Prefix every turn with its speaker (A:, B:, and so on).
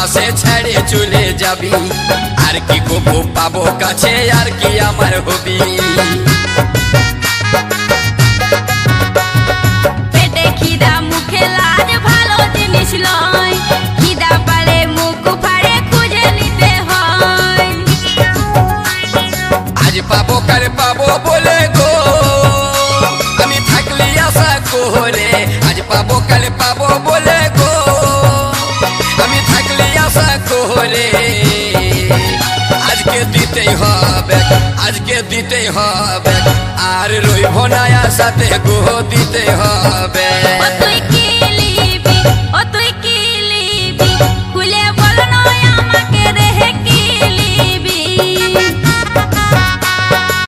A: আমাসে ছেড়ে চলে যাবি আর কি কবু পাবো কাছে আর কি আমার হবি
B: পেটে খিদা মুখে লাজ ভালো জিনিস লয় খিদা পালে মুখ ফাড়ে খুঁজে নিতে হয়
A: আজ পাবো কাল পাবো বলে গো আমি থাকলি আশা করে আজ পাবো কাল পাবো বলে গো আমি থাকলি আশা করে আজকে দিতেই হবে আজকে দিতেই হবে আর রইব না আশাতে গো দিতে হবে
B: ও তুই কি